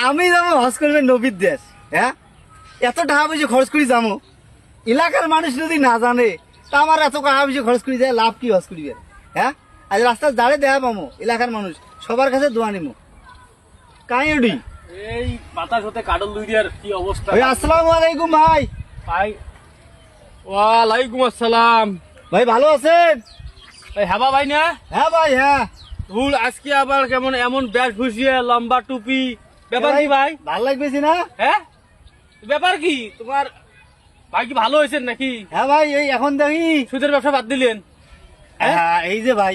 আমি যাবো হজ করবে নবীর দেশ, হ্যাঁ এত টাকা পয়সা খরচ করি যাবো, এলাকার মানুষ যদি না জানে তা আমার এত টাকা পয়সা খরচ করি যায় লাভ কি হজ করিবে? হ্যাঁ আজ রাস্তায় দাঁড়ে দেয়া পামো, এলাকার মানুষ সবার কাছে দোয়া নিমো কাই ওডি। এই বাতাস হতে কাডল লুই দিয়ার কি অবস্থা। ভাই আসসালামু আলাইকুম ভাই। ভাই ওয়ালাইকুম আসসালাম। ভাই ভালো আছেন? ভাই হ্যাঁ ভাই না? হ্যাঁ ভাই হ্যাঁ। ভুল আজকে আবার কেমন এমন ব্যাগ ঘুষিয়ে লম্বা টুপি, ব্যাপার কি ভাই? ভালো লাগবেছি না? হ্যাঁ ব্যাপার কি তোমার? ভাই কি ভালো হয়েছেন নাকি? হ্যাঁ ভাই এই এখন দেখি সুদের ব্যবসা বাদ দিলেন? হ্যাঁ এই যে ভাই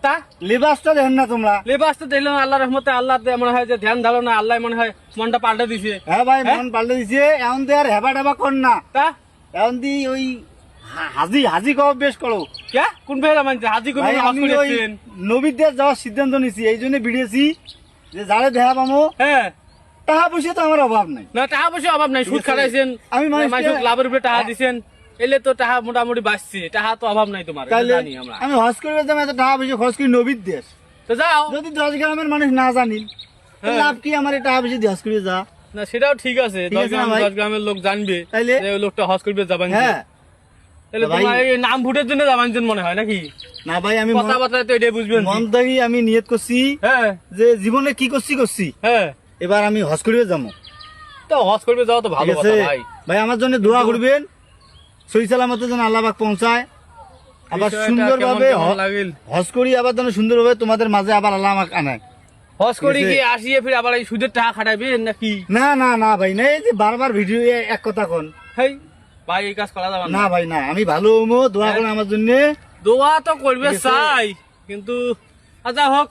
তা লেবাসটা দেখেন না তোমরা? লেবাস তো দেখলেন আল্লাহ রহমতে, আল্লাহ মনে হয় যে ধ্যান ধারো না, আল্লাহ মনে হয় মনটা পাল্টে দিছে। হ্যাঁ ভাই মন পাল্টে দিছে, এখন তো আর হেবা টেবা কর না, তা এখন দি ওই হাজি হাজি কব বেশ করো। কে কোন ভাইরা মানছে হাজি করবেন? ভাই আমি ওই নবীর দেশ যাওয়ার সিদ্ধান্ত নিছি, এই জন্য বিড়িয়েছি যে যারে দেখা পামো। হ্যাঁ টাকা পয়সা তো আমার অভাব নাই, না টাকা পয়সা অভাব নাই, সুদ খাটাইছেন, আমি মানুষকে লাভের উপরে টাকা দিছেন, এলে তো টাকা মোটামুটি বাঁচছে, টাকা তো অভাব নাই তোমার, এটা তাহলে জানি আমরা। আমি হজ করবে যাবো, এত টাকা পয়সা খরচ করি নবীর দেশ, তো যাও। যদি 10 গ্রামের মানুষ না জানি হ্যাঁ। লাভ কি আমার? এই টাকা পয়সা দিয়ে হজ করে যা। না সেটাও ঠিক আছে, ঠিক আছে না ভাই? 10 গ্রামের লোক জানবে তাইলে? যে ওই লোকটা হজ করবে যাবেন। হ্যাঁ তাহলে ভাই- তোমার এই নাম ভোটের জন্য যাবেন মনে হয় নাকি? না ভাই আমি কথাবার্তা তো এটাই বুঝবেন। মন থেকে আমি নিয়ত করছি হ্যাঁ যে জীবনে কি করছি হ্যাঁ, এবার আমি হজ করিবে যাবো। তো হজ করবে যাওয়া তো ভালো ঠিক আছে কথা ভাই। ভাই, আমার জন্য দোয়া করবেন, সহি সালামতে যেন আল্লাহ পাক পৌঁছায়, আবার বিষয়টা সুন্দর ভাবে কেমন কেমন লাগিল? হজ করি, আবার যেন সুন্দর ভাবে তোমাদের মাঝে আবার আল্লাহ আমাকে আনায়। হজ করি ঠিক আছে। কি আসিয়ে ফির আবার এই সুদের টাকা খাটাবেন নাকি? না না না ভাই না, এই যে বারবার ভিডিও এক কথা কোন। হেই ভাই এই কাজ করা যাবে না না। ভাই না, আমি ভালো হমো, দোয়া করেন আমার জন্য। দোয়া তো করবে ঠিক আছে। চাই, কিন্তু আচ্ছা হোক,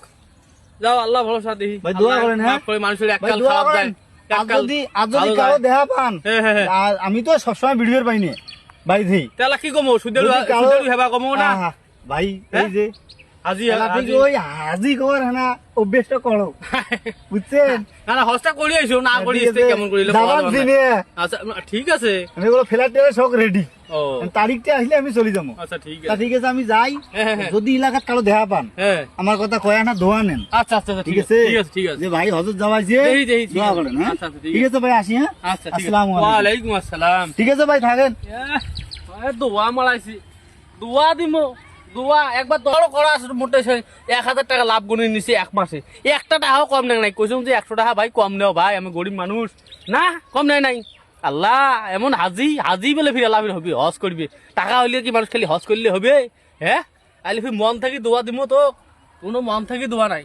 যাও আল্লাহ ভরসা দেখি। ভাই দোয়া আল্লাহ করেন, হ্যাঁ? মাফ করে মানুষের ভাই এককাল দোয়া খারাপ করেন, যায়, আর এককাল যদি ভালো কারো যায়। দেখা পান, হ্যাঁ, হ্যাঁ, হ্যাঁ। আর আমি তো সবসময় ভিডিওর পাইনি ভাই জি। তাহলে কি কমো? সুদের যদি কারো- সুদের হেবা কমো না? আহা, ভাই হ্যাঁ? এই যে আজি এলাকাতে ওই হাজি কর না অভ্যেসটা করো, বুঝছেন? না না হজটা করি আইসো, না করি ঠিক আছে, কেমন করিলে যাবার দিনে আচ্ছা ঠিক আছে। আমি এগুলো ফেলার টেলার সব রেডি, ও তারিখটা আসলে আমি চলে যাবো। আচ্ছা ঠিক তা আছে। ঠিক আছে আমি যাই, হ্যাঁ, হ্যাঁ, হ্যাঁ। যদি এলাকার কারো দেখা পান হ্যাঁ আমার কথা কয়া না, দোয়া নেন। আচ্ছা আচ্ছা আচ্ছা, ঠিক আছে ঠিক আছে ঠিক আছে। যে ভাই হজরত যাওয়াইছে, দেখি, দেখি, ঠিক দোয়া আছে। করেন। হ্যাঁ আচ্ছা, আচ্ছা, ঠিক ঠিক আছে ভাই, আসি। হ্যাঁ আচ্ছা ঠিক আছে। আসসালামু আলাইকুম। ওয়ালাইকুম আসসালাম। ঠিক আছে ভাই থাকেন। দোয়া মারাইছি, দোয়া দিমো, দোয়া একবার দরও করা মোটে 1000 টাকা লাভ গুনে নিছি এক মাসে, একটা টাকাও কম নেয় নাই। কইছুম যে 100 টাকা ভাই কম নেও ভাই, আমি গরিব মানুষ, না কম নেয় নাই। আল্লাহ এমন হাজি হাজি বলে ফিরে আল্লাহ হবে হজ করবে, টাকা হইলে কি মানুষ খালি হজ করলে হবে? হ্যাঁ আইলে ফির মন থাকি দোয়া দিমো, তো কোনো মন থাকি দোয়া নাই।